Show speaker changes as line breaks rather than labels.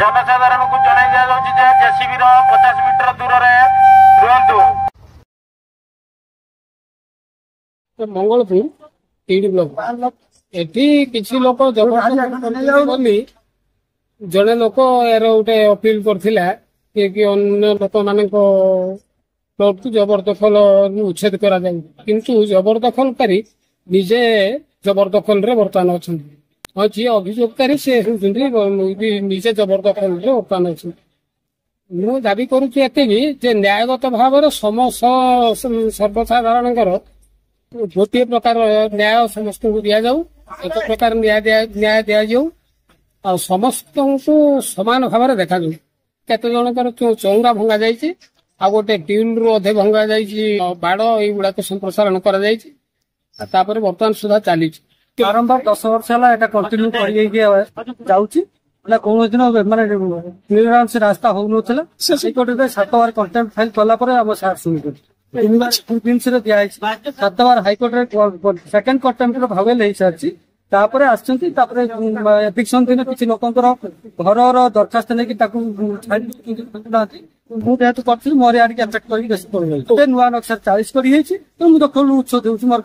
जनसाधारण को जन दिया जेसीबी 50 मीटर दूर रुहतु।
मंगलपुर टीडी ब्लॉक एटी किसी लोक जबरदस्ती जड़े लोक यार गोटे अपील करथिला कि अन्य लोक मान प्लॉट को जबरदखल उच्छेद करा जाए किंतु जबरदखलकारी निजे जबरदखल रे बर्तमान अच्छा हाँ जी अभियोगकारी से निजे जबरदखल रे बर्तमान अच्छा मु दाबी करुच्ची एति जे न्यायगत भाव समस्त सर्वसाधारण गोटे प्रकार न्याय समस्त को दि जाऊ एक प्रकार न्याय दि जाऊ आ समस्त को समान भाव देखा जाऊ केते जनकर चौरा भंगा जाइए आ गोटे ट्यूल रु अधे भंगा जाइए बाड़ युवा संप्रसारण कर बर्तमान सुधा चली
बारंबार 10 वर्ष है कंटिन्यू कौन दिन मानने निरांश रास्ता हो 7 बार कंटेम्प्ट फाइल कला सार शुणी दिन से दिखाई 7 बार हाइकोर्ट सेकेंड कंटेम्प्ट भावेल हो सारी एफिक्शन दिन किसी लोक घर दरखास्त नहीं जेहेतु कर मोर यार एफेक्ट कर नुआ नक्शा 40 कर मुझे दखल उच्छ दूसरी मोर